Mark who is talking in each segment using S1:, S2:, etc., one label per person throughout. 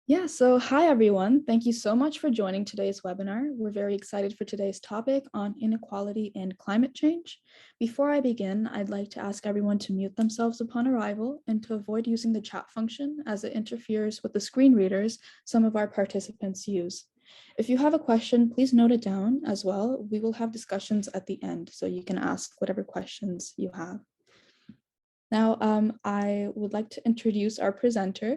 S1: Yeah, so hi everyone. Thank you so much for joining today's webinar. We're very excited for today's topic on inequality and climate change. Before I begin, I'd like to ask everyone to mute themselves upon arrival and to avoid using the chat function as it interferes with the screen readers some of our participants use. If you have a question, please note it down as well. We will have discussions at the end, so you can ask whatever questions you have. Now, I would like to introduce our presenter.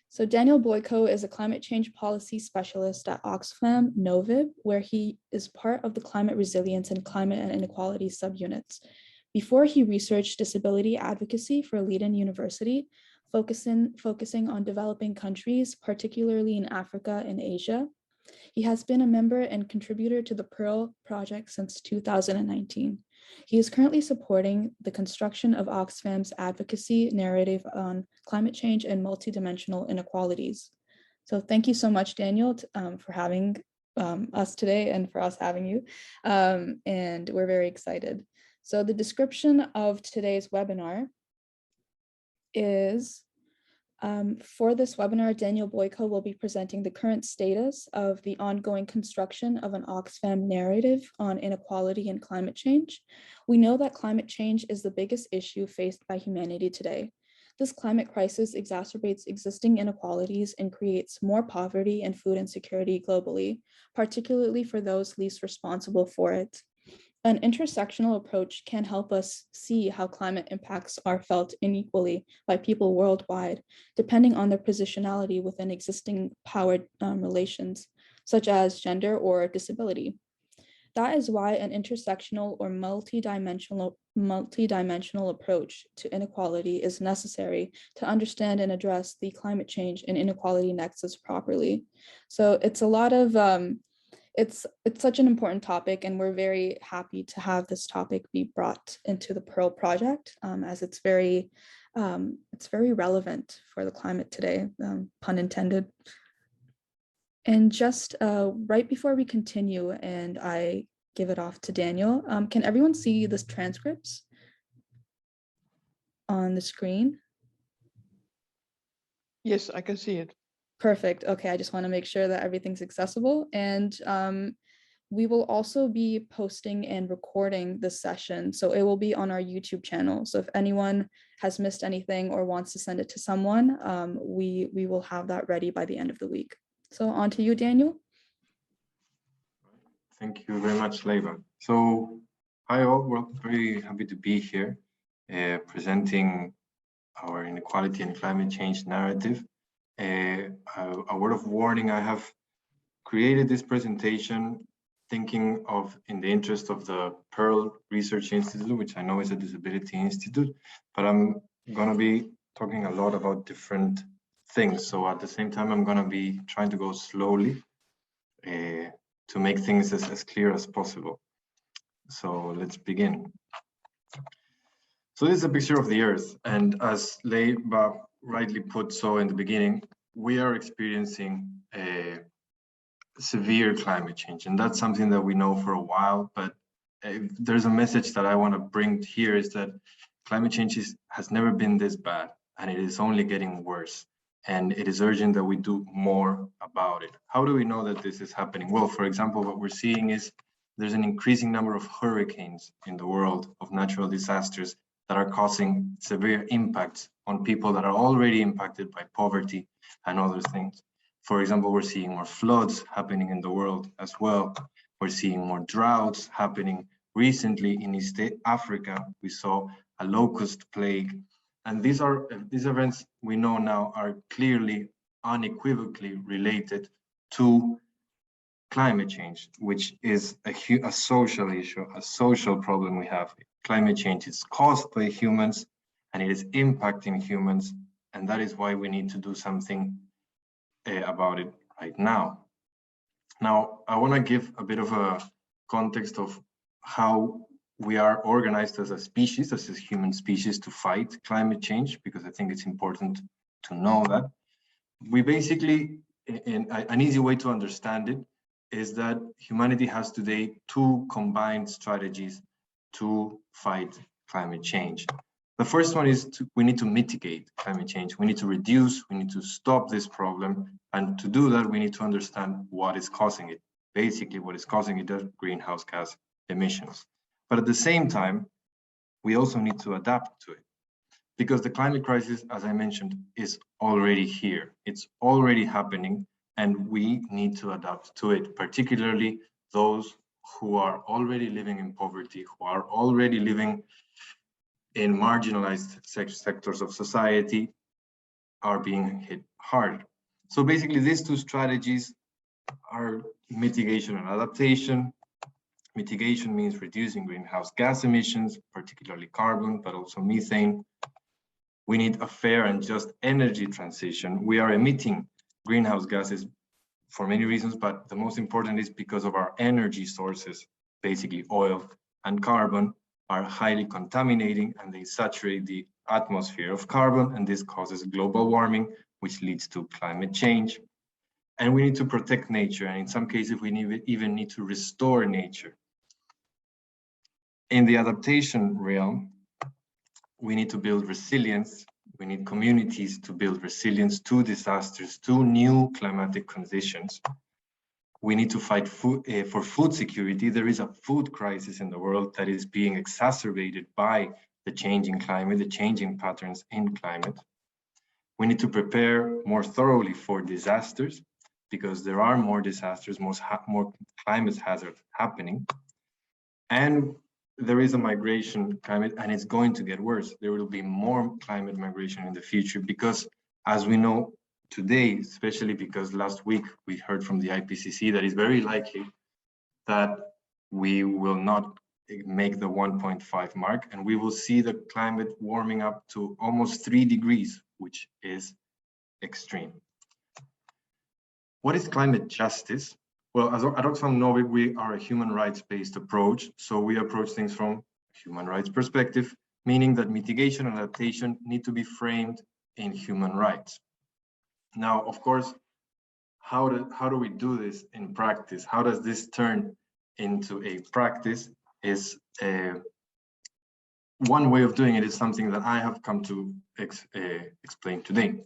S1: So Daniel Boyco is a climate change policy specialist at Oxfam Novib, where he is part of the climate resilience and climate and inequality subunits. Before he researched disability advocacy for Leiden University, focusing on developing countries, particularly in Africa and Asia. He has been a member and contributor to the PIRL Project since 2019. He is currently supporting the construction of Oxfam's advocacy narrative on climate change and multidimensional inequalities. So thank you so much, Daniel, for having us today and for us having you. And we're very excited. So the description of today's webinar is for this webinar, Daniel Boyco will be presenting the current status of the ongoing construction of an Oxfam narrative on inequality and climate change. We know that climate change is the biggest issue faced by humanity today. This climate crisis exacerbates existing inequalities and creates more poverty and food insecurity globally, particularly for those least responsible for it. An intersectional approach can help us see how climate impacts are felt unequally by people worldwide, depending on their positionality within existing power relations, such as gender or disability. That is why an intersectional or multidimensional approach to inequality is necessary to understand and address the climate change and inequality nexus properly. So it's a lot of it's such an important topic, and we're very happy to have this topic be brought into the PIRL project, as it's very relevant for the climate today, pun intended. And just right before we continue and I give it off to Daniel, can everyone see the transcripts on the screen?
S2: Yes, I can see it.
S1: Perfect. Okay, I just want to make sure that everything's accessible. And we will also be posting and recording this session. So it will be on our YouTube channel. So if anyone has missed anything or wants to send it to someone, we will have that ready by the end of the week. So on to you, Daniel.
S3: Thank you very much, Leiva. So hi all, we're very happy to be here presenting our inequality and climate change narrative. A word of warning, I have created this presentation thinking of in the interest of the PIRL Research Institute, which I know is a disability institute, but I'm going to be talking a lot about different things. So at the same time, I'm going to be trying to go slowly to make things as clear as possible. So let's begin. So this is a picture of the Earth, and as Leiva rightly put so in the beginning, we are experiencing a severe climate change, and that's something that we know for a while, but there's a message that I want to bring here is that climate change has never been this bad, and it is only getting worse, and it is urgent that we do more about it. How do we know that this is happening? Well, for example, what we're seeing is there's an increasing number of hurricanes in the world, of natural disasters that are causing severe impacts on people that are already impacted by poverty and other things. For example, we're seeing more floods happening in the world as well. We're seeing more droughts happening. Recently in East Africa, we saw a locust plague. And these events we know now are clearly, unequivocally related to climate change, which is a social issue, a social problem we have. Climate change is caused by humans and it is impacting humans. And that is why we need to do something about it right now. Now, I want to give a bit of a context of how we are organized as a species, as a human species, to fight climate change, because I think it's important to know that. We basically, an easy way to understand it is that humanity has today two combined strategies to fight climate change. The first one is we need to mitigate climate change. We need to reduce, we need to stop this problem. And to do that, we need to understand what is causing it. Basically, what is causing it are greenhouse gas emissions. But at the same time, we also need to adapt to it. Because the climate crisis, as I mentioned, is already here. It's already happening, and we need to adapt to it, particularly those who are already living in poverty, who are already living in marginalized sectors of society are being hit hard. So basically, these two strategies are mitigation and adaptation. Mitigation means reducing greenhouse gas emissions, particularly carbon, but also methane. We need a fair and just energy transition. We are emitting greenhouse gases for many reasons, but the most important is because of our energy sources, basically oil and carbon, are highly contaminating and they saturate the atmosphere of carbon, and this causes global warming, which leads to climate change. And we need to protect nature, and in some cases we even need to restore nature. In the adaptation realm, we need to build resilience. We need communities to build resilience to disasters, to new climatic conditions. We need to fight for food security. There is a food crisis in the world that is being exacerbated by the changing climate, the changing patterns in climate. We need to prepare more thoroughly for disasters because there are more disasters, more climate hazards happening. And there is a migration climate, and it's going to get worse. There will be more climate migration in the future because, as we know today, especially because last week we heard from the IPCC that it's very likely that we will not make the 1.5 mark, and we will see the climate warming up to almost 3 degrees, which is extreme. What is climate justice? Well, at Oxfam Novib, we are a human rights-based approach. So we approach things from a human rights perspective, meaning that mitigation and adaptation need to be framed in human rights. Now, of course, how do we do this in practice? How does this turn into a practice? Is one way of doing it is something that I have come to explain today.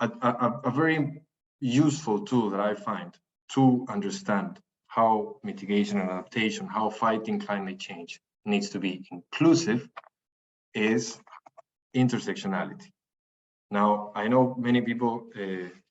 S3: A very useful tool that I find to understand how mitigation and adaptation, how fighting climate change needs to be inclusive is intersectionality. Now, I know many people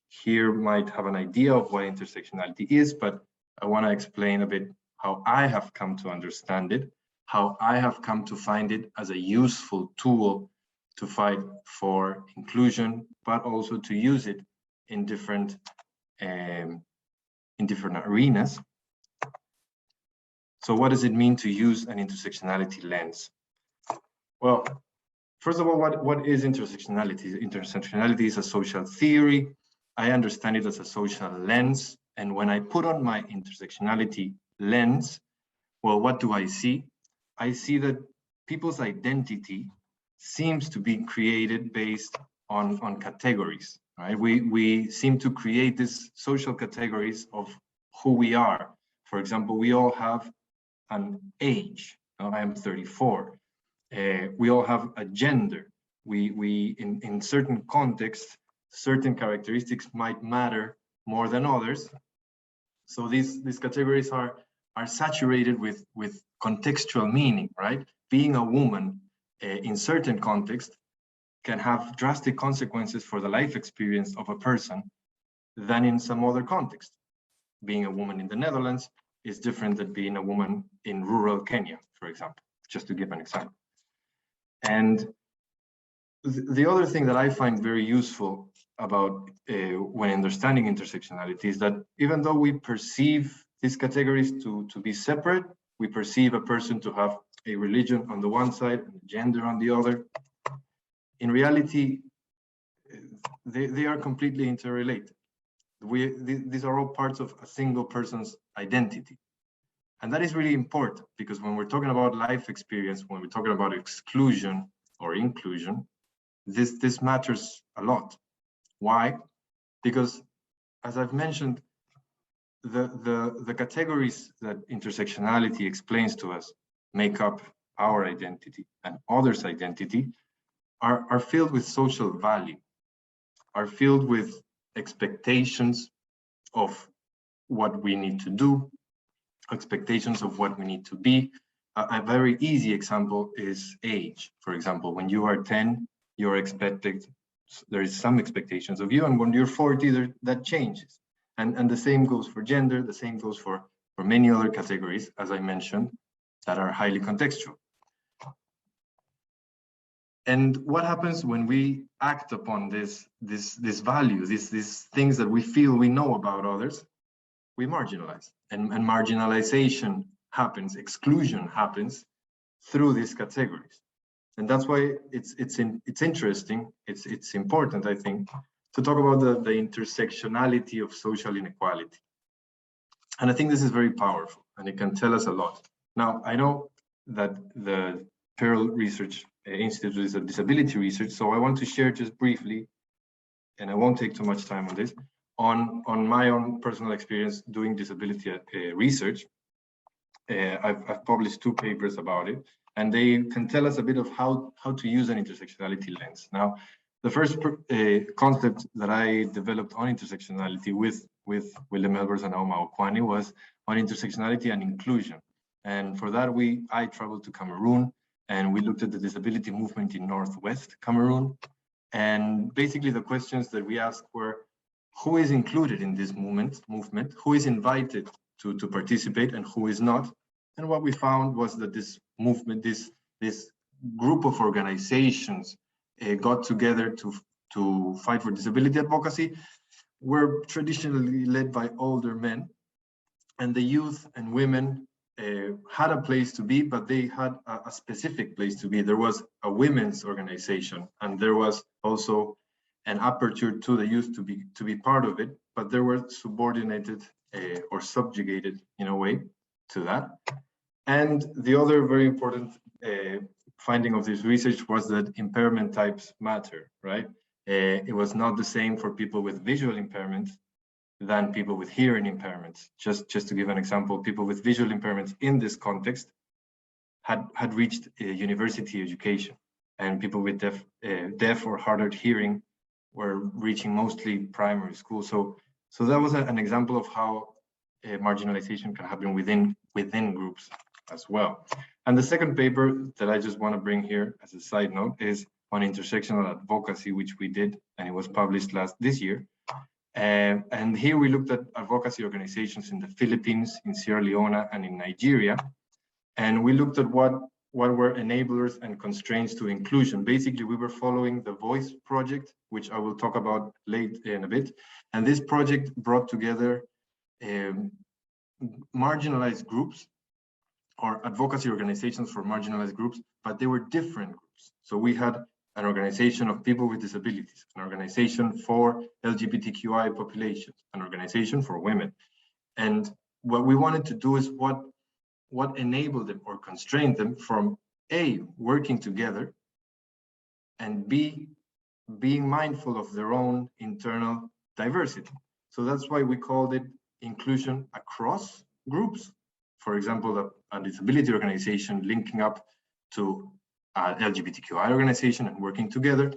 S3: here might have an idea of what intersectionality is, but I want to explain a bit how I have come to understand it, how I have come to find it as a useful tool to fight for inclusion, but also to use it in different arenas. So what does it mean to use an intersectionality lens? Well, first of all, what is intersectionality? Intersectionality is a social theory. I understand it as a social lens. And when I put on my intersectionality lens, well, what do I see? I see that people's identity seems to be created based on categories, right? We seem to create these social categories of who we are. For example, we all have an age. I am 34. We all have a gender. We in certain contexts, certain characteristics might matter more than others. So these categories are saturated with contextual meaning, right? Being a woman in certain contexts can have drastic consequences for the life experience of a person than in some other context. Being a woman in the Netherlands is different than being a woman in rural Kenya, for example, just to give an example. And the other thing that I find very useful about when understanding intersectionality is that even though we perceive these categories to be separate, we perceive a person to have a religion on the one side and gender on the other. In reality, they are completely interrelated. These are all parts of a single person's identity. And that is really important because when we're talking about life experience, when we're talking about exclusion or inclusion, this matters a lot. Why? Because as I've mentioned, the categories that intersectionality explains to us make up our identity and others' identity. are filled with social value, are filled with expectations of what we need to do, expectations of what we need to be. A very easy example is age. For example, when you are 10, you're expected, there is some expectations of you, and when you're 40, that changes. And the same goes for gender, the same goes for many other categories, as I mentioned, that are highly contextual. And what happens when we act upon this value, these things that we feel we know about others? We marginalize, and marginalization happens, exclusion happens through these categories. And that's why it's interesting, it's important, I think, to talk about the intersectionality of social inequality. And I think this is very powerful, and it can tell us a lot. Now, I know that the PIRL Research Institute is a disability research, so I want to share just briefly, and I won't take too much time on this, on my own personal experience doing disability research. I've published 2 papers about it, and they can tell us a bit of how to use an intersectionality lens. Now, the first concept that I developed on intersectionality with William Elbers and Auma Okwani was on intersectionality and inclusion. And for that, I traveled to Cameroon, and we looked at the disability movement in Northwest Cameroon. And basically the questions that we asked were, who is included in this movement, who is invited to participate, and who is not? And what we found was that this movement, this group of organizations got together to fight for disability advocacy were traditionally led by older men, and the youth and women had a place to be, but they had a specific place to be. There was a women's organization, and there was also an aperture to the youth to be part of it, but they were subordinated or subjugated in a way to that. And the other very important finding of this research was that impairment types matter, right? It was not the same for people with visual impairments than people with hearing impairments. Just to give an example, people with visual impairments in this context had reached university education, and people with deaf or hard of hearing were reaching mostly primary school. So that was an example of how marginalization can happen within groups as well. And the second paper that I just want to bring here as a side note is on intersectional advocacy, which we did, and it was published this year. And here we looked at advocacy organizations in the Philippines, in Sierra Leone, and in Nigeria. And we looked at what were enablers and constraints to inclusion. Basically, we were following the Voice project, which I will talk about later in a bit. And this project brought together marginalized groups or advocacy organizations for marginalized groups, but they were different groups. So we had an organization of people with disabilities, an organization for LGBTQI populations, an organization for women. And what we wanted to do is what enabled them or constrained them from A, working together, and B, being mindful of their own internal diversity. So that's why we called it inclusion across groups. For example, a disability organization linking up to an LGBTQI organization and working together,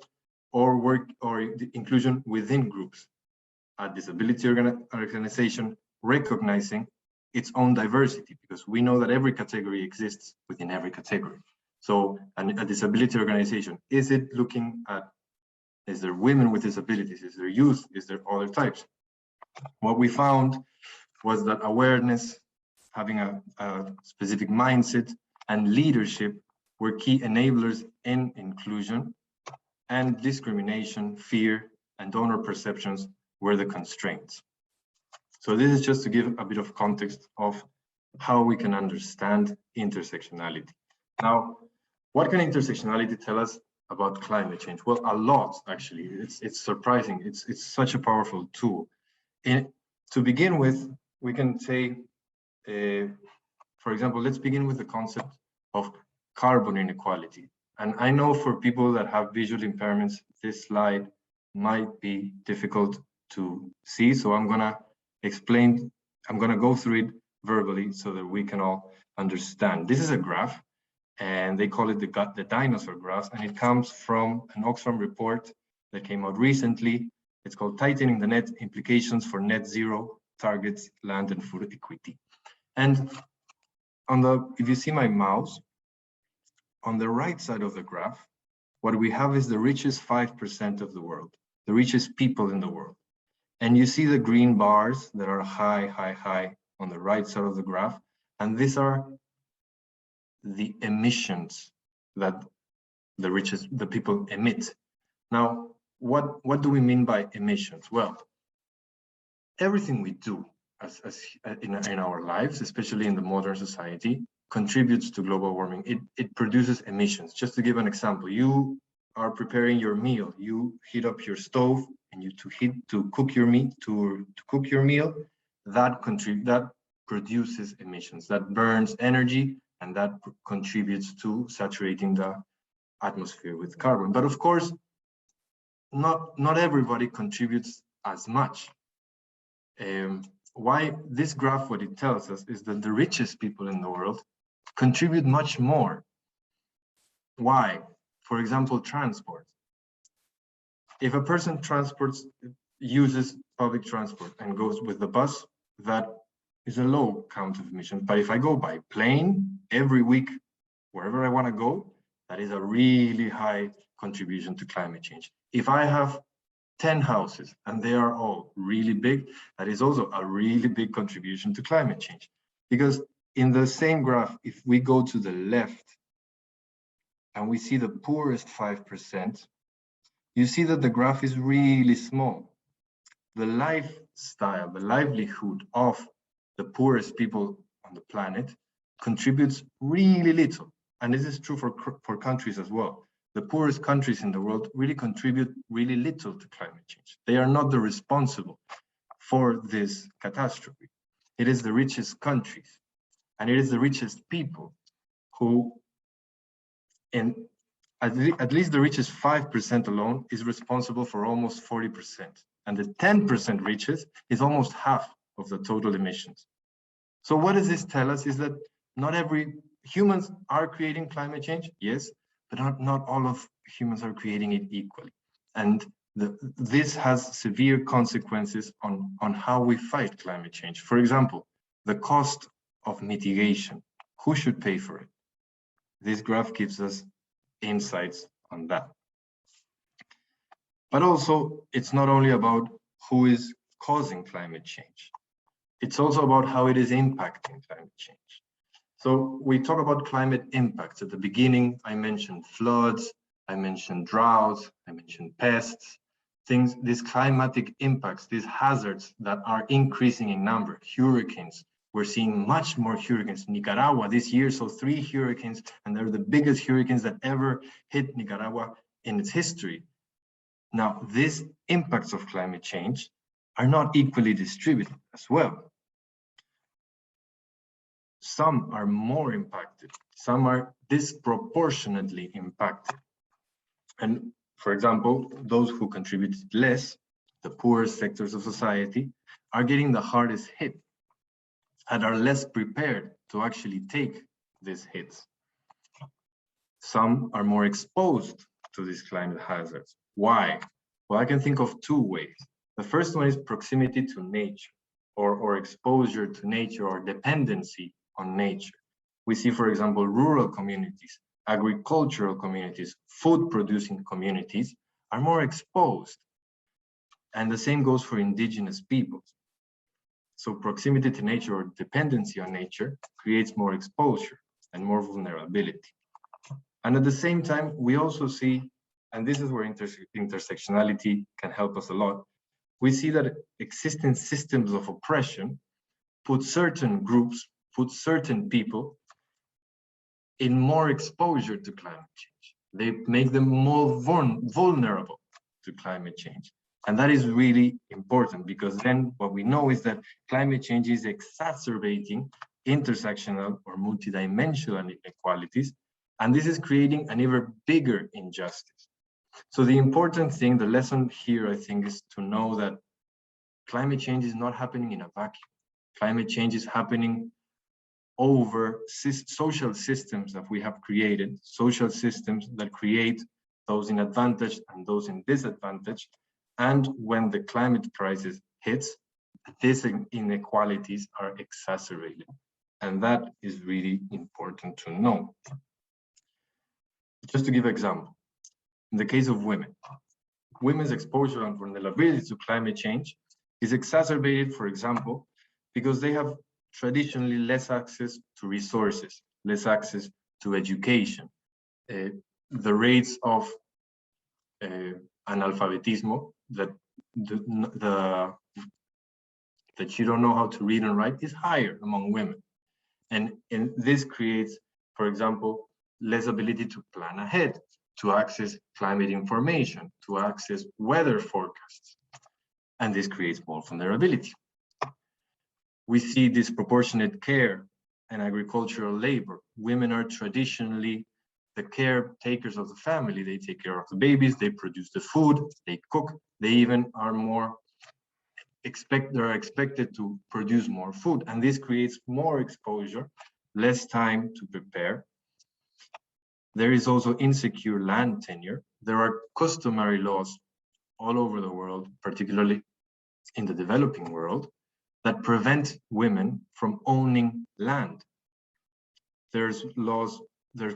S3: or the inclusion within groups. A disability organization recognizing its own diversity, because we know that every category exists within every category. So a disability organization, is it looking at, is there women with disabilities, is there youth, is there other types? What we found was that awareness, having a specific mindset, and leadership were key enablers in inclusion, and discrimination, fear, and donor perceptions were the constraints. So this is just to give a bit of context of how we can understand intersectionality. Now, what can intersectionality tell us about climate change? Well, a lot, actually. It's surprising. It's such a powerful tool. To begin with, we can say, for example, let's begin with the concept of carbon inequality. And I know for people that have visual impairments, this slide might be difficult to see. So I'm gonna go through it verbally so that we can all understand. This is a graph, and they call it the dinosaur graph, and it comes from an Oxfam report that came out recently. It's called Tightening the Net, Implications for Net Zero Targets, Land and Food Equity. And if you see my mouse, on the right side of the graph, what we have is the richest 5% of the world, the richest people in the world. And you see the green bars that are high, high, high on the right side of the graph. And these are the emissions that the people emit. Now, what do we mean by emissions? Well, everything we do in our lives, especially in the modern society, contributes to global warming. It produces emissions. Just to give an example, you are preparing your meal. You heat up your stove and to cook your meat, to cook your meal. That produces emissions. That burns energy, and that contributes to saturating the atmosphere with carbon. But of course, not everybody contributes as much. Why this graph, what it tells us is that the richest people in the world contribute much more. Why? For example, transport. If a person uses public transport and goes with the bus, that is a low count of emissions. But if I go by plane every week, wherever I want to go, that is a really high contribution to climate change. If I have 10 houses and they are all really big, that is also a really big contribution to climate change. Because in the same graph, if we go to the left and we see the poorest 5%, you see that the graph is really small. The lifestyle, the livelihood of the poorest people on the planet contributes really little. And this is true for countries as well. The poorest countries in the world really contribute really little to climate change. They are not the responsible for this catastrophe. It is the richest countries, and it is the richest people who, at least the richest 5% alone, is responsible for almost 40%. And the 10% richest is almost half of the total emissions. So what does this tell us? Is that not every humans are creating climate change, yes, but not all of humans are creating it equally. And this has severe consequences on how we fight climate change. For example, the cost of mitigation. Who should pay for it? This graph gives us insights on that. But also, it's not only about who is causing climate change. It's also about how it is impacting climate change. So we talk about climate impacts. At the beginning, I mentioned floods, I mentioned droughts, I mentioned pests, these climatic impacts, these hazards that are increasing in number, hurricanes. We're seeing much more hurricanes. Nicaragua this year saw 3 hurricanes, and they're the biggest hurricanes that ever hit Nicaragua in its history. Now, these impacts of climate change are not equally distributed as well. Some are more impacted, some are disproportionately impacted. And for example, those who contributed less, the poorest sectors of society, are getting the hardest hit and are less prepared to actually take these hits. Some are more exposed to these climate hazards. Why? Well, I can think of 2 ways. The first one is proximity to nature, or exposure to nature, or dependency on nature. We see, for example, rural communities, agricultural communities, food producing communities are more exposed. And the same goes for indigenous peoples. So proximity to nature or dependency on nature creates more exposure and more vulnerability. And at the same time, we also see, and this is where intersectionality can help us a lot, we see that existing systems of oppression put certain groups, put certain people in more exposure to climate change. They make them more vulnerable to climate change. And that is really important, because then what we know is that climate change is exacerbating intersectional or multidimensional inequalities, and this is creating an even bigger injustice. So the important thing, the lesson here, I think, is to know that climate change is not happening in a vacuum. Climate change is happening over social systems that we have created, social systems that create those in advantage and those in disadvantage. And when the climate crisis hits, these inequalities are exacerbated. And that is really important to know. Just to give an example, in the case of women, women's exposure and vulnerability to climate change is exacerbated, for example, because they have traditionally less access to resources, less access to education. The rates of analfabetismo, that you don't know how to read and write, is higher among women. And this creates, for example, less ability to plan ahead, to access climate information, to access weather forecasts. And this creates more vulnerability. We see disproportionate care and agricultural labor. Women are traditionally the caretakers of the family. They take care of the babies, they produce the food, they cook, they even are more they're expected to produce more food. And this creates more exposure, less time to prepare. There is also insecure land tenure. There are customary laws all over the world, particularly in the developing world, that prevent women from owning land. There's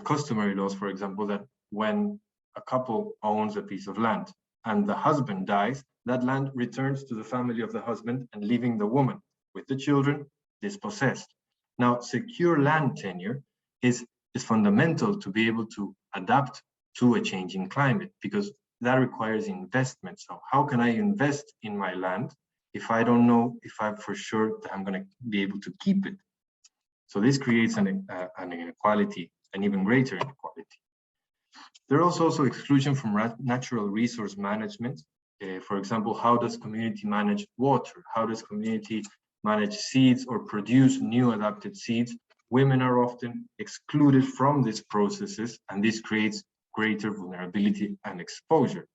S3: customary laws, for example, that when a couple owns a piece of land and the husband dies, that land returns to the family of the husband and leaving the woman with the children dispossessed. Now, secure land tenure is fundamental to be able to adapt to a changing climate, because that requires investment. So how can I invest in my land if I don't know if I'm for sure that I'm going to be able to keep it? So this creates an inequality, an even greater inequality. There is also exclusion from natural resource management. For example, how does community manage water? How does community manage seeds or produce new adapted seeds? Women are often excluded from these processes, and this creates greater vulnerability and exposure.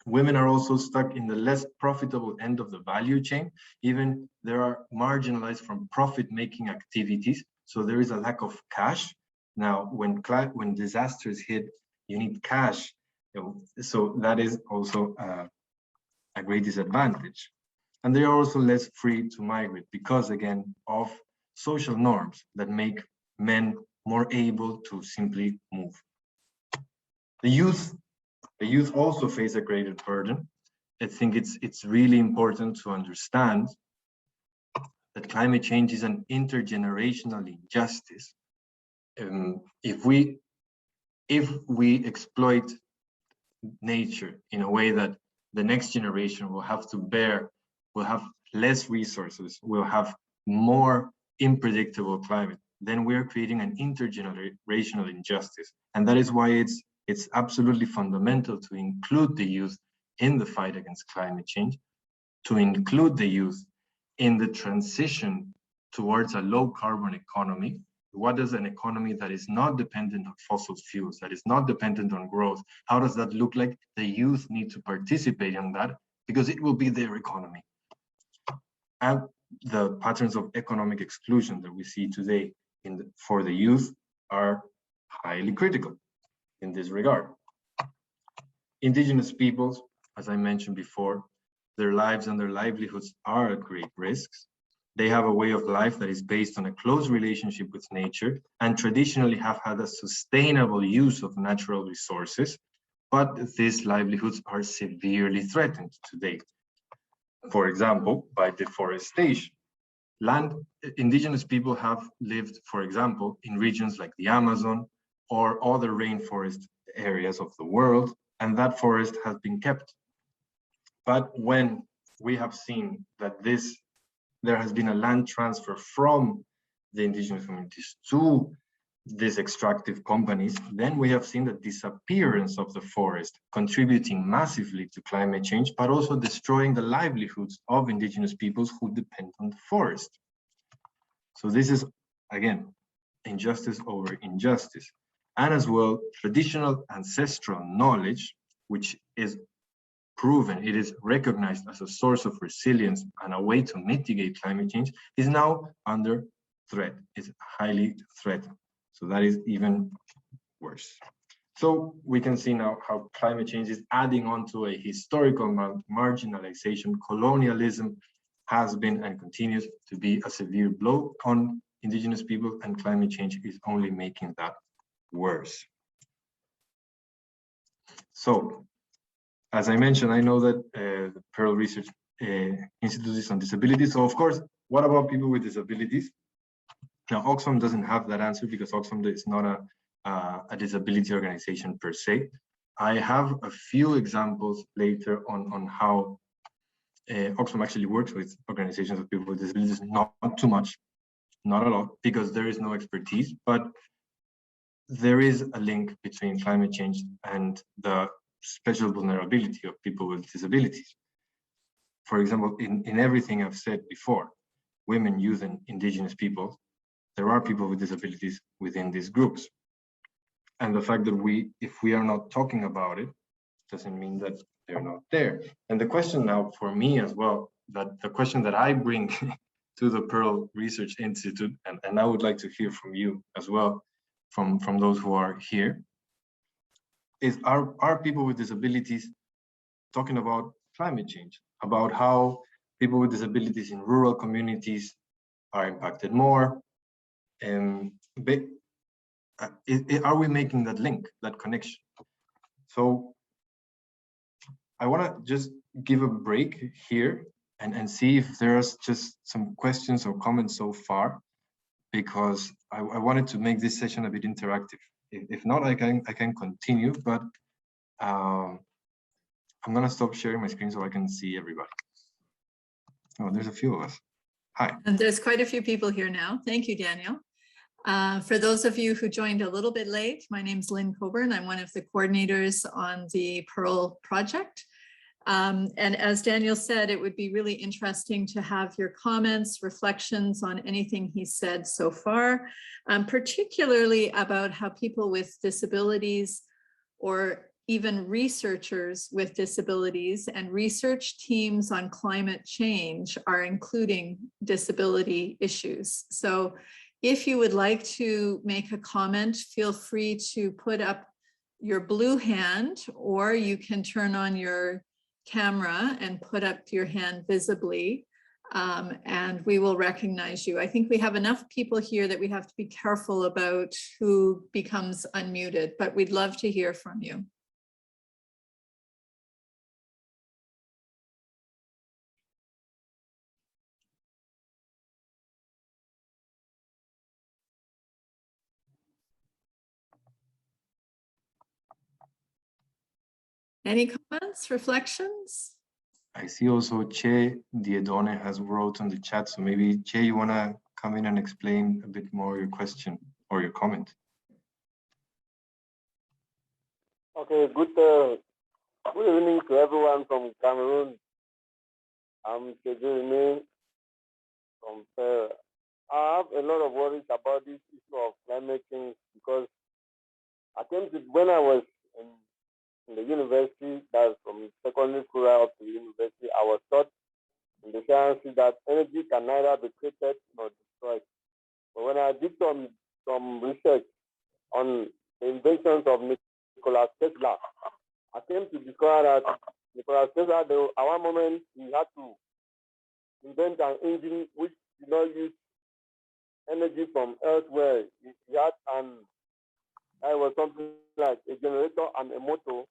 S3: Women are also stuck in the less profitable end of the value chain. Even they are marginalized from profit-making activities. So there is a lack of cash. Now, when disasters hit, you need cash. So that is also a great disadvantage. And they are also less free to migrate because, again, of social norms that make men more able to simply move. The youth also face a greater burden. I think it's really important to understand that climate change is an intergenerational injustice. If we exploit nature in a way that the next generation will have less resources, will have more unpredictable climate, then we're creating an intergenerational injustice. And that is why it's absolutely fundamental to include the youth in the fight against climate change, to include the youth in the transition towards a low carbon economy. What is an economy that is not dependent on fossil fuels, that is not dependent on growth? How does that look like? The youth need to participate in that because it will be their economy. And the patterns of economic exclusion that we see today for the youth are highly critical in this regard. Indigenous peoples, as I mentioned before, their lives and their livelihoods are at great risks. They have a way of life that is based on a close relationship with nature and traditionally have had a sustainable use of natural resources, but these livelihoods are severely threatened today. For example, by deforestation. Indigenous people have lived, for example, in regions like the Amazon or other rainforest areas of the world, and that forest has been kept. But when we have seen that there has been a land transfer from the indigenous communities to these extractive companies, then we have seen the disappearance of the forest, contributing massively to climate change, but also destroying the livelihoods of indigenous peoples who depend on the forest. So this is, again, injustice over injustice. And as well, traditional ancestral knowledge, which is proven, it is recognized as a source of resilience and a way to mitigate climate change, is now under threat, is highly threatened. So that is even worse. So we can see now how climate change is adding on to a historical marginalization. Colonialism has been and continues to be a severe blow on indigenous people, and climate change is only making that worse. So, as I mentioned, I know that the PIRL Research Institute is on disability. So of course, what about people with disabilities? Now, Oxfam doesn't have that answer because Oxfam is not a disability organization per se. I have a few examples later on how Oxfam actually works with organizations of people with disabilities, not too much, not a lot, because there is no expertise, but there is a link between climate change and the special vulnerability of people with disabilities. For example, in everything I've said before, women, youth, and indigenous people, there are people with disabilities within these groups. And the fact that if we are not talking about it, doesn't mean that they're not there. And the question now for me as well, that the question that I bring to the PIRL Research Institute, and I would like to hear from you as well, from those who are here, is are people with disabilities talking about climate change, about how people with disabilities in rural communities are impacted more? And are we making that link, that connection? So I want to just give a break here and see if there's just some questions or comments so far, because I wanted to make this session a bit interactive. If not, I can continue, but I'm going to stop sharing my screen so I can see everybody. Oh, there's a few of us. Hi.
S2: And there's quite a few people here now. Thank you, Daniel. For those of you who joined a little bit late, my name's Lynn Coburn. I'm one of the coordinators on the PIRL project. And as Daniel said, it would be really interesting to have your comments, reflections on anything he said so far, particularly about how people with disabilities or even researchers with disabilities and research teams on climate change are including disability issues. So if you would like to make a comment, feel free to put up your blue hand, or you can turn on your camera and put up your hand visibly, and we will recognize you. I think we have enough people here that we have to be careful about who becomes unmuted, but we'd love to hear from you. Any comments, reflections?
S3: I see also Che Diedone has wrote on the chat, so maybe Che, you want to come in and explain a bit more your question or your comment.
S4: Okay, good evening to everyone from Cameroon. I'm Che Diedone from PIRL. I have a lot of worries about this issue of climate change because when I was in the university, that's from secondary school up to university, I was taught in the sciences that energy can neither be created nor destroyed. But when I did some research on the inventions of Nikola Tesla, I came to discover that Nikola Tesla, at one moment, he had to invent an engine which did not use energy from elsewhere. He had I was something like a generator and a motor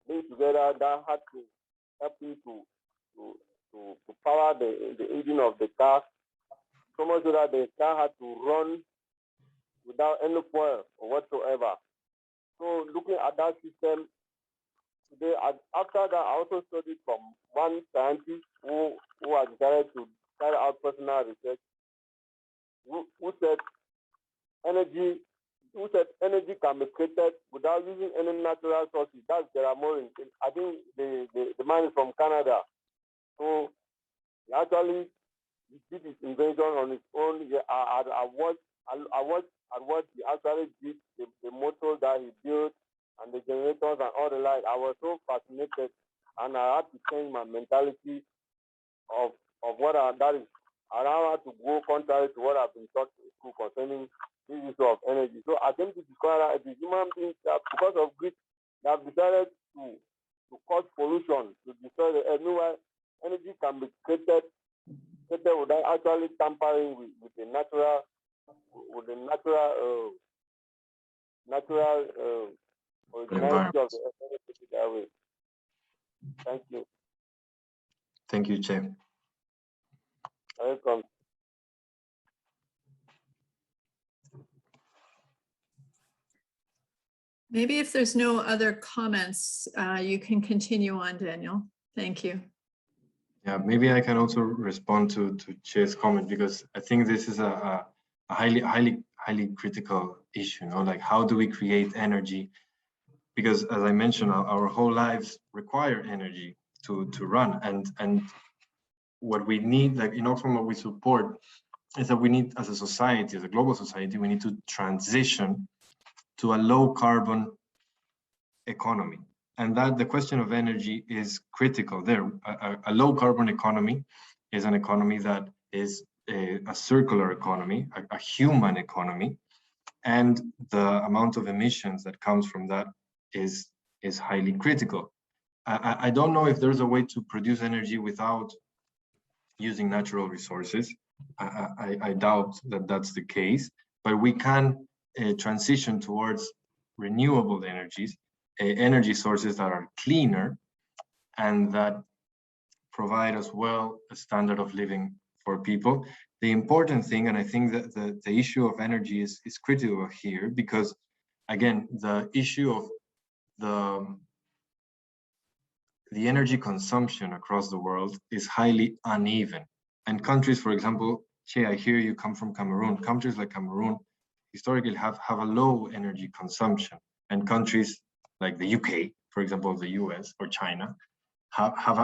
S4: linked together that had to help him to power the engine of the car, so much so that the car had to run without any fuel or whatsoever. So looking at that system today, after that, I also studied from one scientist who had decided to carry out personal research, who said energy can be created without using any natural sources. That's Geramorin. I think the man is from Canada. So he actually did his invention on his own. I watched he actually did the motor that he built and the generators and all the light. I was so fascinated, and I had to change my mentality of what that is allow her to go contrary to what I've been taught in school concerning the issue of energy. So I came to discover that the human beings that because of greed, they have decided to cause pollution, to destroy the earth. Meanwhile, energy can be created without actually tampering with the natural originality of the earth that way. Thank you.
S3: Thank you, Che.
S4: Welcome.
S2: Maybe if there's no other comments, you can continue on, Daniel. Thank you.
S3: Yeah, maybe I can also respond to Che's comment, because I think this is a highly critical issue. Like, how do we create energy? Because as I mentioned, our whole lives require energy to run, and what we need, like in Oxfam, what we support is that we need, as a society, as a global society, we need to transition to a low carbon economy. And that the question of energy is critical there. A low carbon economy is an economy that is a circular economy, a human economy, and the amount of emissions that comes from that is highly critical. I don't know if there's a way to produce energy without using natural resources. I doubt that that's the case, but we can transition towards renewable energies, energy sources that are cleaner and that provide as well a standard of living for people. The important thing, and I think that the issue of energy is critical here, because again, the issue of the energy consumption across the world is highly uneven. And countries, for example, Che, I hear you come from Cameroon. Countries like Cameroon historically have a low energy consumption, and countries like the UK, for example, the US or China, have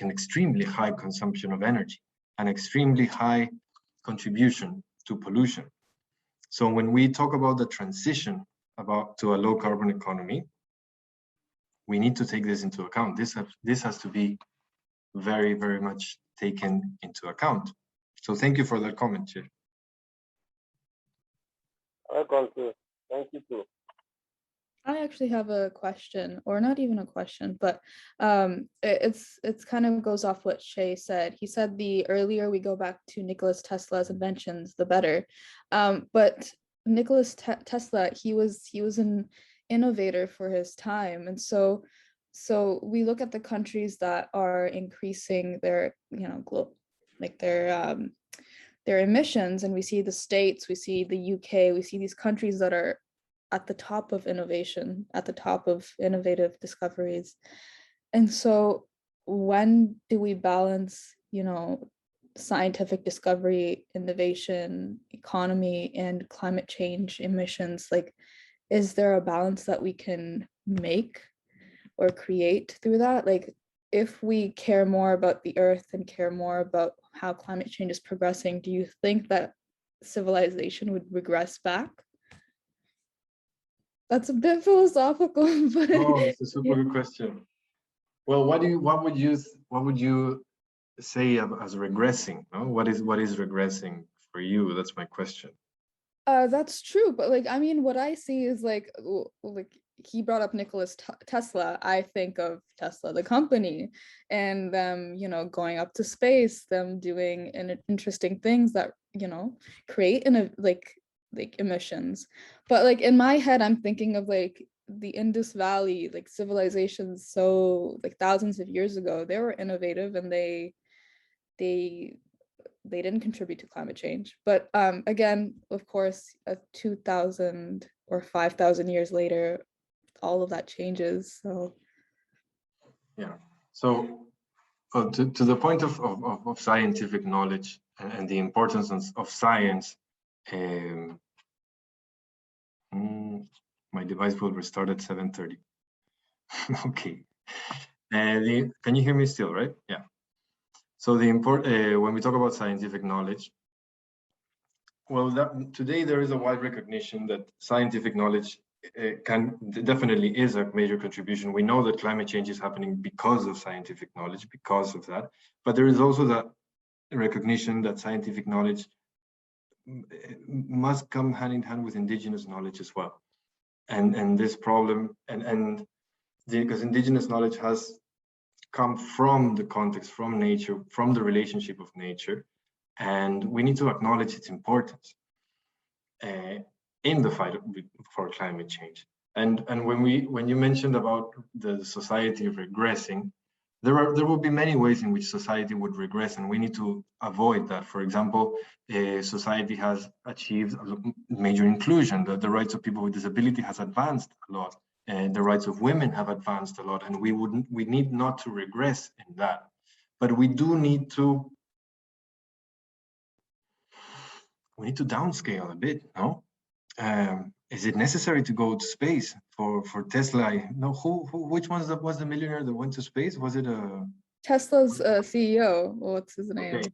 S3: an extremely high consumption of energy, an extremely high contribution to pollution. So when we talk about the transition to a low carbon economy, we need to take this into account. This has to be very, very much taken into account. So thank you for that comment, Chair.
S4: Welcome, sir. Thank you too.
S1: I actually have a question, or not even a question, but it's kind of goes off what Shay said. He said the earlier we go back to Nikola Tesla's inventions, the better. But Nikola Tesla, he was an innovator for his time, and so we look at the countries that are increasing their their emissions, and we see the States, we see the UK, we see these countries that are at the top of innovation, at the top of innovative discoveries. And so when do we balance, scientific discovery, innovation, economy, and climate change emissions? Like, is there a balance that we can make or create through that? Like, if we care more about the earth and care more about how climate change is progressing, do you think that civilization would regress back? That's a bit philosophical, but
S3: oh, it's a super good question. Well, what would you say as regressing? No? What is regressing for you? That's my question.
S1: That's true, but what I see is like he brought up Nikola Tesla. I think of Tesla, the company, and them, going up to space, them doing interesting things that, create emissions. But in my head, I'm thinking of the Indus Valley, civilizations, so thousands of years ago, they were innovative and they didn't contribute to climate change. But again, of course, 2,000 or 5,000 years later, all of that changes. So
S3: yeah. So to the point of scientific knowledge and the importance of science, my device will restart at 7:30. Okay. Can you hear me still, right? Yeah. So when we talk about scientific knowledge, well, today there is a wide recognition that scientific knowledge definitely is a major contribution. We know that climate change is happening because of scientific knowledge, because of that. But there is also recognition that scientific knowledge must come hand in hand with indigenous knowledge as well. And this problem, because indigenous knowledge has come from the context, from nature, from the relationship of nature, and we need to acknowledge its importance in the fight for climate change. And when you mentioned about the society regressing, there will be many ways in which society would regress, and we need to avoid that. For example, society has achieved major inclusion. The rights of people with disability has advanced a lot, and the rights of women have advanced a lot, and we need not to regress in that. But we do need to downscale a bit, no? Is it necessary to go to space for Tesla? No, which was the millionaire that went to space? Was it
S1: Tesla's CEO? What's his name?
S3: Okay.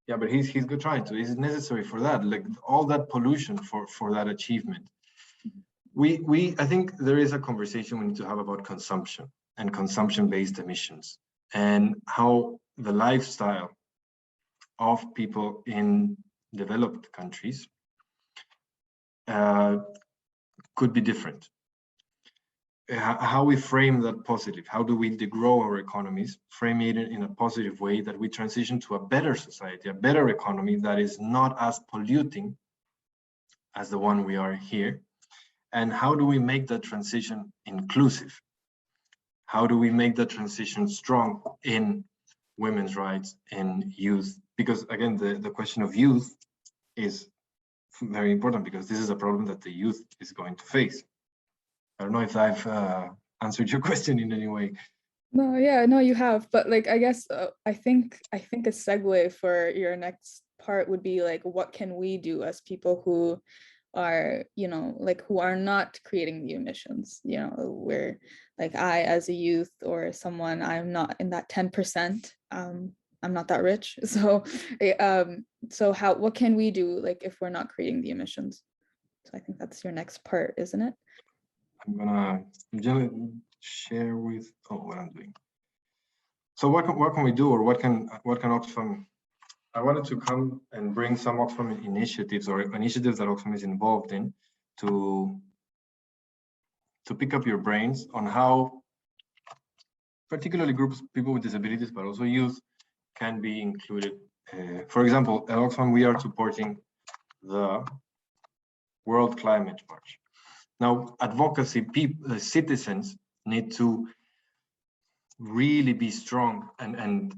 S3: Yeah, but he's good trying to. Is it necessary for that? Like all that pollution for that achievement? I think there is a conversation we need to have about consumption and consumption-based emissions, and how the lifestyle of people in developed countries could be different. How we frame that positive, how do we degrow our economies, frame it in a positive way that we transition to a better society, a better economy that is not as polluting as the one we are here. And how do we make that transition inclusive? How do we make that transition strong in women's rights and youth? Because again, the question of youth is very important, because this is a problem that the youth is going to face. I don't know if I've answered your question in any way.
S1: No, yeah, no, you have. But like, I guess I think a segue for your next part would be like, what can we do as people who are, who are not creating the emissions? Where like I, as a youth or someone, I'm not in that 10%. I'm not that rich. So, what can we do, like, if we're not creating the emissions? So I think that's your next part, isn't it?
S3: I'm gonna share with what I'm doing. So what can we do, or what can Oxfam? I wanted to come and bring some Oxfam initiatives, or initiatives that Oxfam is involved in, to pick up your brains on how particularly groups, people with disabilities, but also youth, can be included. For example, at Oxfam, we are supporting the World Climate March. Now, advocacy, citizens need to really be strong and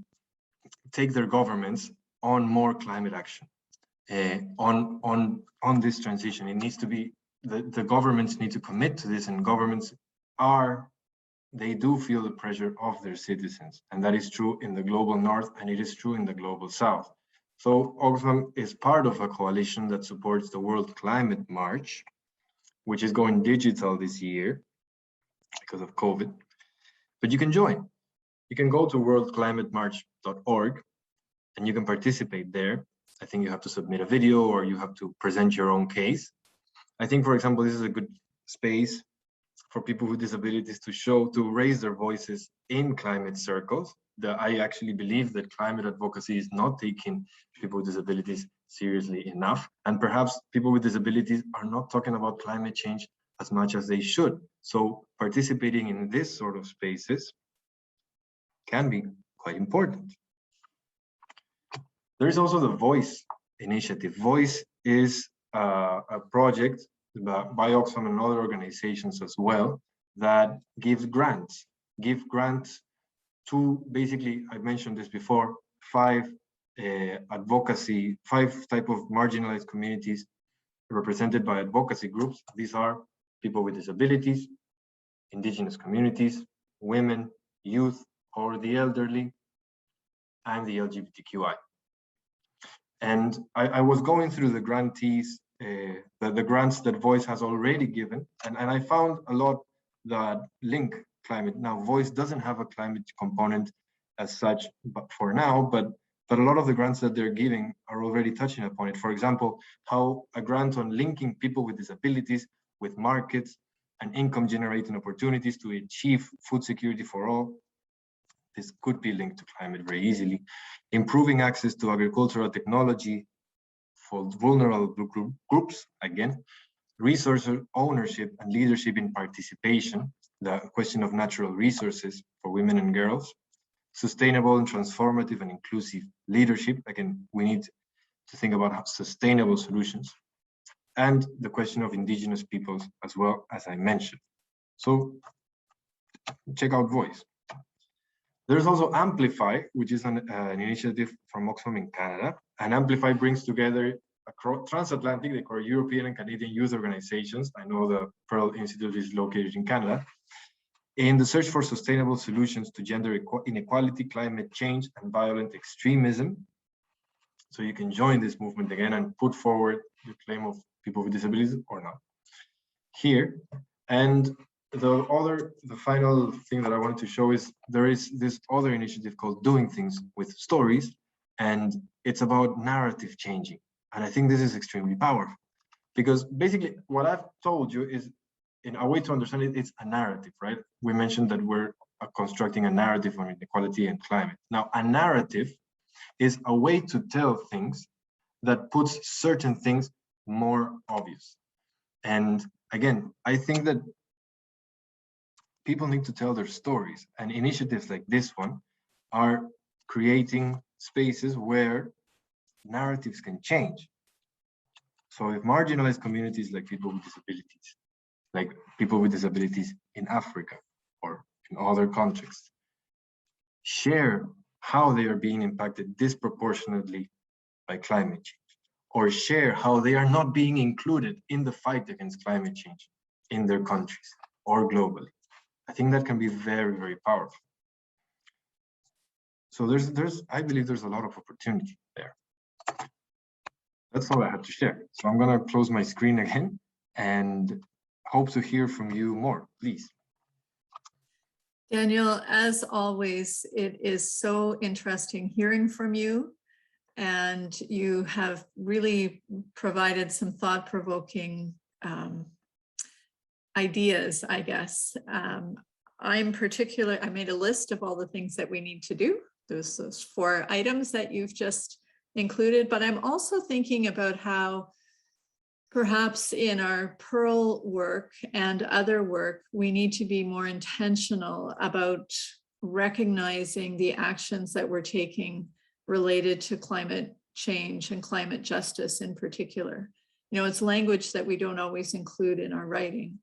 S3: take their governments on more climate action, on this transition. It needs to be, the governments need to commit to this, and governments they do feel the pressure of their citizens, and that is true in the global north, and it is true in the global south. So Oxfam is part of a coalition that supports the World Climate March, which is going digital this year because of COVID. But you can join. You can go to worldclimatemarch.org and you can participate there. I think you have to submit a video, or you have to present your own case. I think, for example, this is a good space for people with disabilities to raise their voices in climate circles. I actually believe that climate advocacy is not taking people with disabilities seriously enough. And perhaps people with disabilities are not talking about climate change as much as they should. So participating in this sort of spaces can be quite important. There is also the Voice initiative. Voice is a project by Oxfam and other organizations as well that gives grants. To basically, I mentioned this before, 5 type of marginalized communities represented by advocacy groups. These are people with disabilities, indigenous communities, women, youth, or the elderly, and the LGBTQI. And I was going through the grantees, the grants that Voice has already given, and I found a lot that link climate. Now, Voice doesn't have a climate component as such, but for now, but a lot of the grants that they're giving are already touching upon it. For example, how a grant on linking people with disabilities with markets and income generating opportunities to achieve food security for all this could be linked to climate very easily. Improving access to agricultural technology for vulnerable groups, again, resource ownership and leadership in participation, the question of natural resources for women and girls, sustainable and transformative and inclusive leadership. Again, we need to think about sustainable solutions, and the question of indigenous peoples as well, as I mentioned. So check out Voice. There's also Amplify, which is an initiative from Oxfam in Canada. And Amplify brings together transatlantic, they call European and Canadian youth organizations. I know the PIRL Institute is located in Canada, in the search for sustainable solutions to gender inequality, climate change, and violent extremism. So you can join this movement again and put forward the claim of people with disabilities or not here. And the final thing that I wanted to show is there is this other initiative called Doing Things with Stories, and it's about narrative changing. And I think this is extremely powerful, because basically what I've told you is, in a way to understand it, it's a narrative, right? We mentioned that we're constructing a narrative on inequality and climate. Now, a narrative is a way to tell things that puts certain things more obvious. And again, I think that people need to tell their stories, and initiatives like this one are creating spaces where narratives can change. So if marginalized communities like people with disabilities in Africa or in other contexts share how they are being impacted disproportionately by climate change, or share how they are not being included in the fight against climate change in their countries or globally, I think that can be very, very powerful. So I believe there's a lot of opportunity there. That's all I had to share. So I'm gonna close my screen again and hope to hear from you more, please.
S2: Daniel, as always, it is so interesting hearing from you, and you have really provided some thought-provoking ideas, I guess. I made a list of all the things that we need to do, those 4 items that you've just included, but I'm also thinking about how perhaps in our PIRL work and other work, we need to be more intentional about recognizing the actions that we're taking related to climate change and climate justice in particular. You know, it's language that we don't always include in our writing.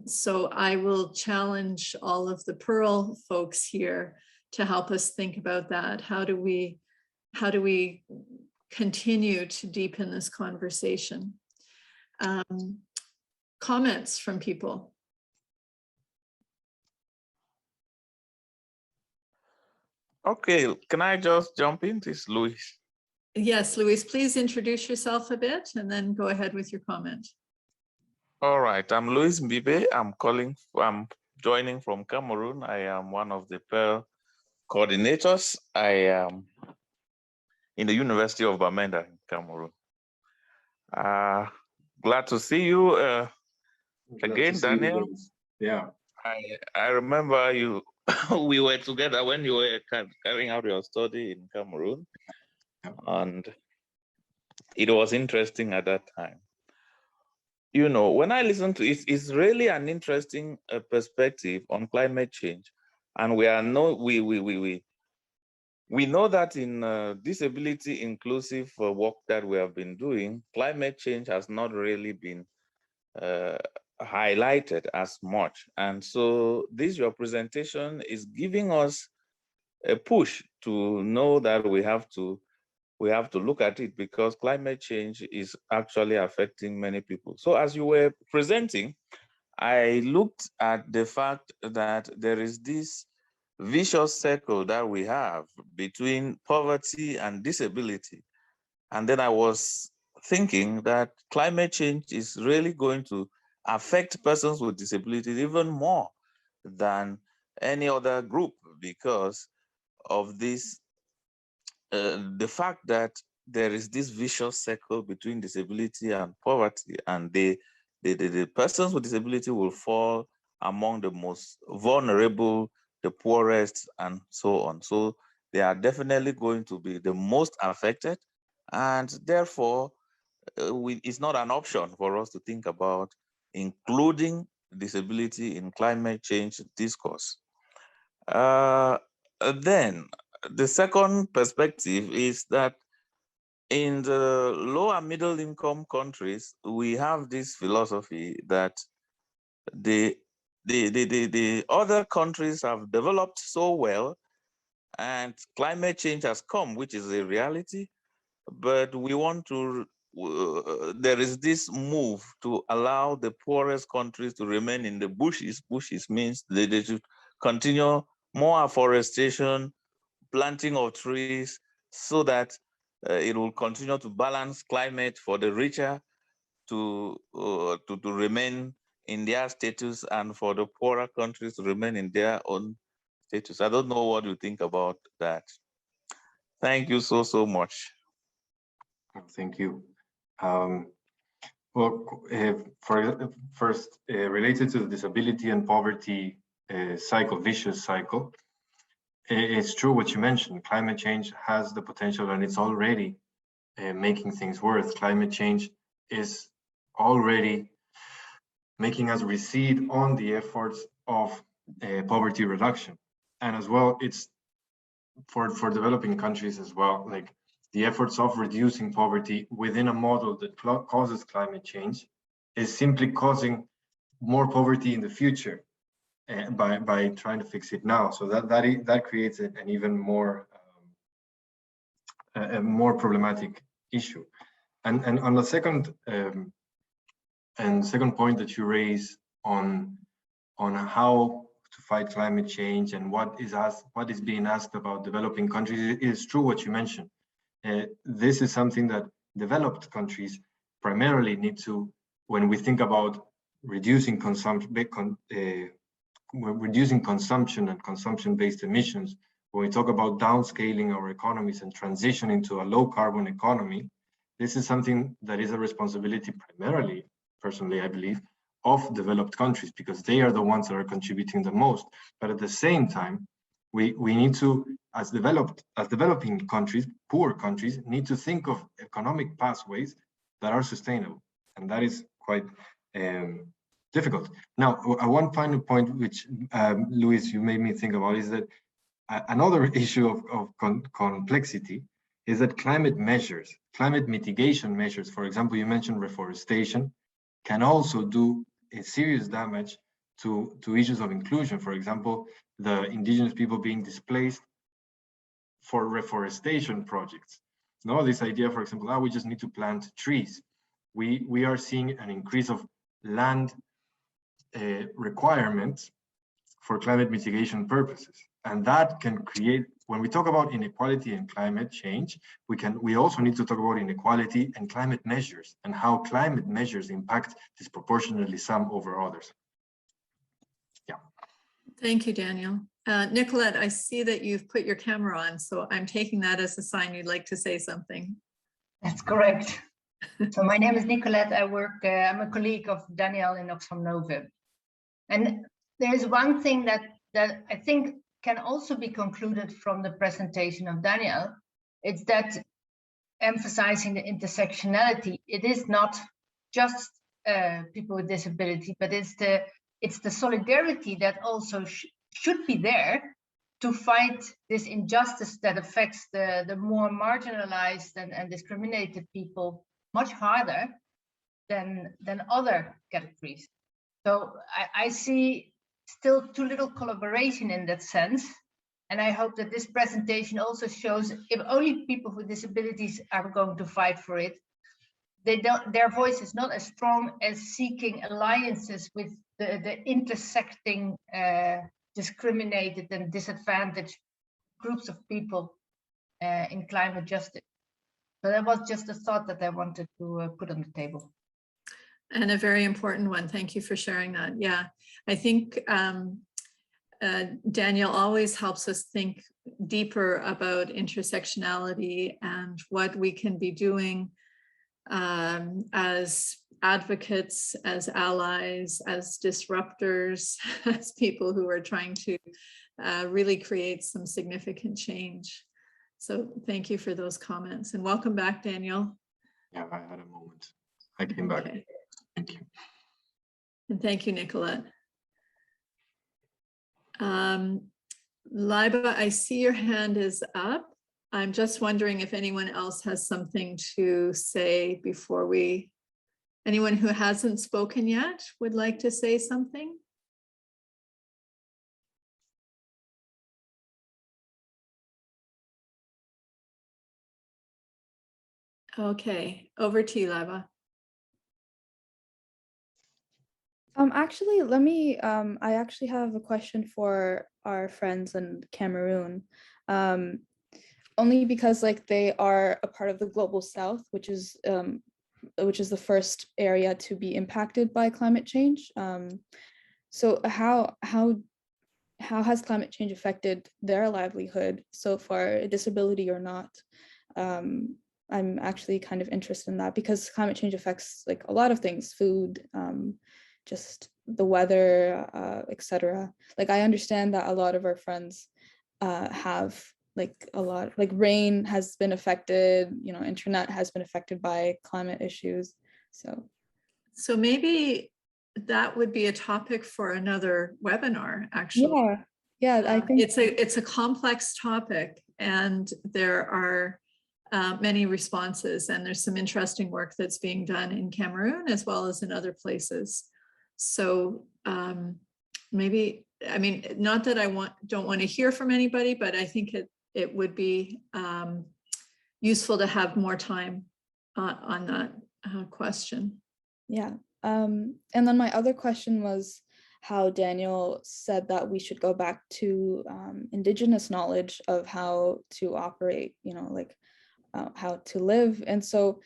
S2: So I will challenge all of the PIRL folks here to help us think about that. How do we continue to deepen this conversation? Comments from people?
S5: Okay, can I just jump in? This is Luis.
S2: Yes, Luis, please introduce yourself a bit and then go ahead with your comment.
S5: All right, I'm Luis Mbibe. I'm joining from Cameroon. I am one of the PIRL coordinators. I am in the University of Bamenda in Cameroon. Glad to see you again, Daniel.
S3: Yeah.
S5: I remember you, we were together when you were carrying out your study in Cameroon, and it was interesting at that time. You know, when I listen to it, it's really an interesting perspective on climate change, and we know that in disability inclusive work that we have been doing, climate change has not really been highlighted as much. And so your presentation is giving us a push to know that we have to look at it, because climate change is actually affecting many people. So as you were presenting, I looked at the fact that there is this vicious circle that we have between poverty and disability. And then I was thinking that climate change is really going to affect persons with disabilities even more than any other group, because of this, the fact that there is this vicious circle between disability and poverty, and the persons with disability will fall among the most vulnerable the poorest, and so on. So they are definitely going to be the most affected, and therefore it's not an option for us to think about including disability in climate change discourse. Then the second perspective is that in the low and middle income countries, we have this philosophy that the other countries have developed so well and climate change has come, which is a reality, but we want to, there is this move to allow the poorest countries to remain in the bushes. Bushes means they should continue more afforestation, planting of trees, so that it will continue to balance climate for the richer to remain in their status and for the poorer countries to remain in their own status. I don't know what you think about that. Thank you so much.
S3: Thank you. Well, first, related to the disability and poverty vicious cycle, it's true what you mentioned. Climate change has the potential, and it's already making things worse. Climate change is already making us recede on the efforts of poverty reduction. And as well, it's for developing countries as well, like the efforts of reducing poverty within a model that causes climate change is simply causing more poverty in the future by trying to fix it now. So that creates an even more a more problematic issue. And on the second point that you raise on how to fight climate change and what is being asked about developing countries, it is true what you mentioned. This is something that developed countries primarily need to, when we think about reducing consumption and consumption-based emissions, when we talk about downscaling our economies and transitioning to a low-carbon economy, this is something that is a responsibility primarily, personally, I believe, of developed countries, because they are the ones that are contributing the most. But at the same time, we need to, as developing countries, poor countries, need to think of economic pathways that are sustainable, and that is quite difficult. Now, one final point, which Luis, you made me think about, is that another issue of complexity is that climate mitigation measures, for example, you mentioned reforestation, can also do a serious damage to issues of inclusion. For example, the indigenous people being displaced for reforestation projects. No, this idea, for example, we just need to plant trees. We are seeing an increase of land requirements for climate mitigation purposes. And that can create, when we talk about inequality and climate change, we also need to talk about inequality and climate measures and how climate measures impact disproportionately some over others. Yeah.
S2: Thank you, Daniel. Nicolette, I see that you've put your camera on, so I'm taking that as a sign you'd like to say something.
S6: That's correct. So my name is Nicolette. I'm a colleague of Daniel in Oxfam Novib. And there's one thing that I think can also be concluded from the presentation of Daniel. It's that emphasizing the intersectionality, it is not just people with disability, but it's the solidarity that also should be there to fight this injustice that affects the more marginalized and discriminated people much harder than other categories. So I see still too little collaboration in that sense. And I hope that this presentation also shows if only people with disabilities are going to fight for it, their voice is not as strong as seeking alliances with the intersecting discriminated and disadvantaged groups of people in climate justice. So that was just a thought that I wanted to put on the table.
S2: And a very important one. Thank you for sharing that. Yeah, I think Daniel always helps us think deeper about intersectionality and what we can be doing as advocates, as allies, as disruptors, as people who are trying to really create some significant change. So thank you for those comments, and welcome back, Daniel.
S3: Yeah, I had a moment. I came back.
S2: Okay.
S3: Thank you.
S2: And thank you, Nicolette. Liba, I see your hand is up. I'm just wondering if anyone else has something to say before we, anyone who hasn't spoken yet would like to say something? Okay, over to you, Liba.
S1: Actually, let me, I actually have a question for our friends in Cameroon. Only because like they are a part of the global south, which is the first area to be impacted by climate change. So how has climate change affected their livelihood so far, disability or not? I'm actually kind of interested in that because climate change affects like a lot of things, food, just the weather, etc. Like I understand that a lot of our friends have like a lot, like rain has been affected, you know, internet has been affected by climate issues. So
S2: Maybe that would be a topic for another webinar, actually.
S1: Yeah, I think
S2: it's a complex topic, and there are many responses, and there's some interesting work that's being done in Cameroon as well as in other places. So maybe, I mean, not that I don't want to hear from anybody, but I think it would be useful to have more time on that question.
S1: Yeah. And then my other question was how Daniel said that we should go back to indigenous knowledge of how to operate, you know, like how to live. And so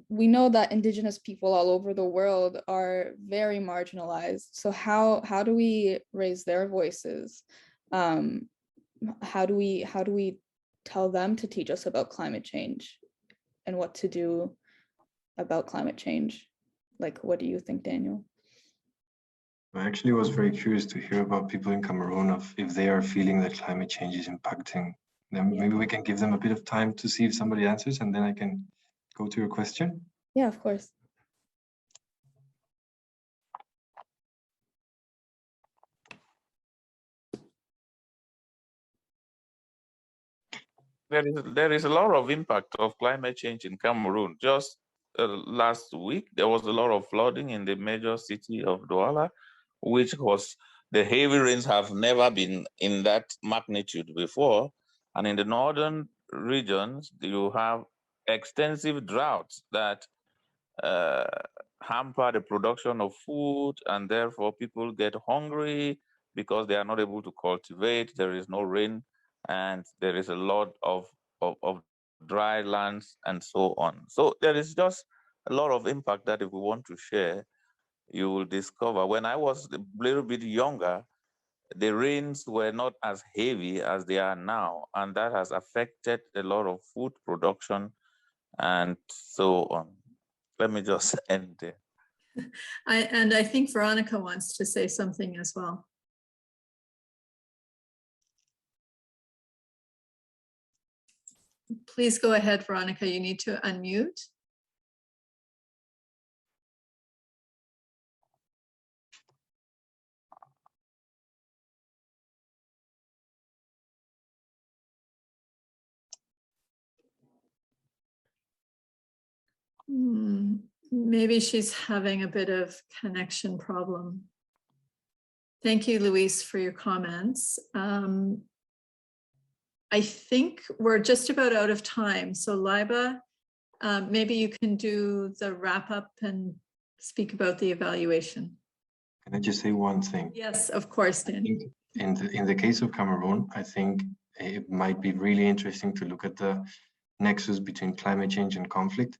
S1: we know that indigenous people all over the world are very marginalized. So how do we raise their voices? How do we tell them to teach us about climate change and what to do about climate change? Like, what do you think, Daniel?
S3: I actually was very curious to hear about people in Cameroon of if they are feeling that climate change is impacting them.
S1: Yeah.
S3: Maybe we can give them a bit of time to see if somebody answers, and then I can go to your question.
S1: Yeah, of course.
S5: There is a lot of impact of climate change in Cameroon. Just last week, there was a lot of flooding in the major city of Douala, which was, the heavy rains have never been in that magnitude before. And in the northern regions, you have extensive droughts that hamper the production of food, and therefore people get hungry because they are not able to cultivate. There is no rain, and there is a lot of dry lands and so on. So there is just a lot of impact that if we want to share, you will discover. When I was a little bit younger, the rains were not as heavy as they are now, and that has affected a lot of food production and so on. Let me just end there.
S2: I think Veronica wants to say something as well. Please go ahead, Veronica. You need to unmute. Maybe she's having a bit of connection problem. Thank you, Luis, for your comments. I think we're just about out of time. So Liba, maybe you can do the wrap up and speak about the evaluation.
S3: Can I just say one thing?
S2: Yes, of course, Dan.
S3: In the case of Cameroon, I think it might be really interesting to look at the nexus between climate change and conflict,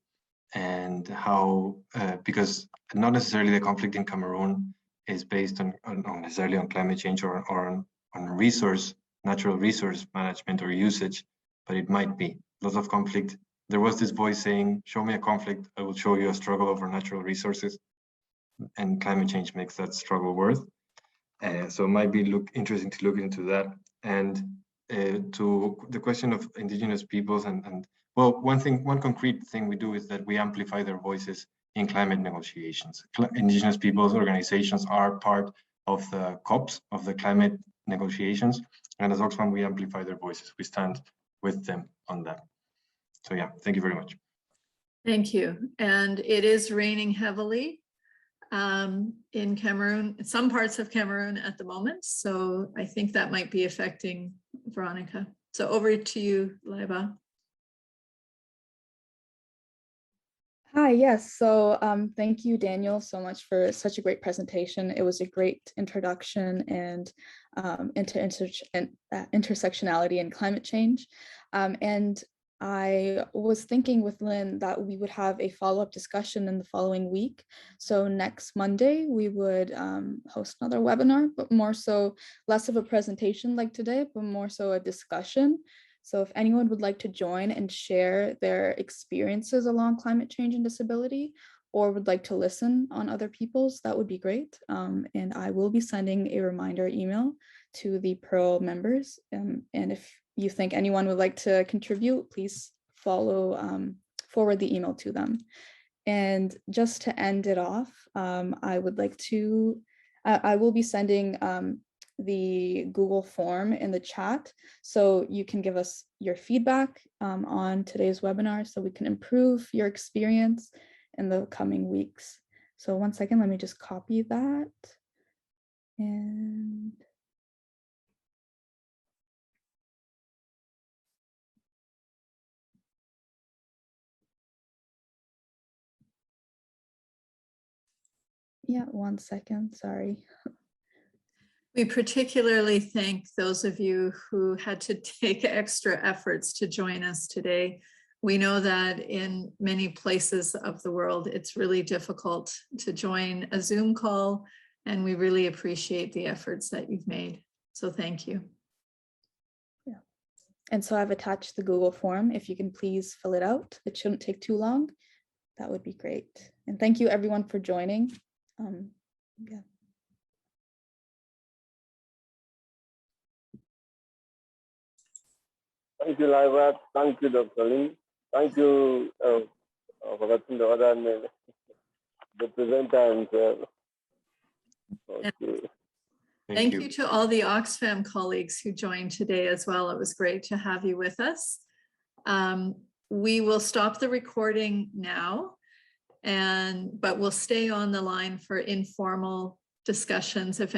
S3: and how, because not necessarily the conflict in Cameroon is based on necessarily on climate change or on natural resource management or usage, but it might be lots of conflict. There was this voice saying, show me a conflict, I will show you a struggle over natural resources, and climate change makes that struggle worse. So it might be interesting to look into that. And to the question of indigenous peoples and well, one concrete thing we do is that we amplify their voices in climate negotiations. Indigenous peoples organizations are part of the COPs, of the climate negotiations. And as Oxfam, we amplify their voices. We stand with them on that. So yeah, thank you very much.
S2: Thank you. And it is raining heavily in Cameroon, in some parts of Cameroon at the moment. So I think that might be affecting Veronica. So over to you, Leiba.
S1: Hi, yes. So thank you, Daniel, so much for such a great presentation. It was a great introduction and into intersectionality and climate change. And I was thinking with Lynn that we would have a follow-up discussion in the following week. So next Monday, we would host another webinar, but more so less of a presentation like today, but more so a discussion. So if anyone would like to join and share their experiences along climate change and disability, or would like to listen on other people's, that would be great. And I will be sending a reminder email to the PIRL members. And if you think anyone would like to contribute, please forward the email to them. And just to end it off, I will be sending the Google form in the chat, so you can give us your feedback on today's webinar so we can improve your experience in the coming weeks. So 1 second, let me just copy that. And yeah, 1 second, sorry.
S2: We particularly thank those of you who had to take extra efforts to join us today. We know that in many places of the world, it's really difficult to join a Zoom call, and we really appreciate the efforts that you've made. So thank you.
S1: Yeah. And so I've attached the Google form. If you can please fill it out, it shouldn't take too long. That would be great. And thank you everyone for joining. Yeah.
S4: Thank you, Leiba. Thank you, Dr. Lin. Thank you, forgetting the other name, the presenter himself. Okay.
S2: Thank you to all the Oxfam colleagues who joined today as well. It was great to have you with us. We will stop the recording now, but we'll stay on the line for informal discussions if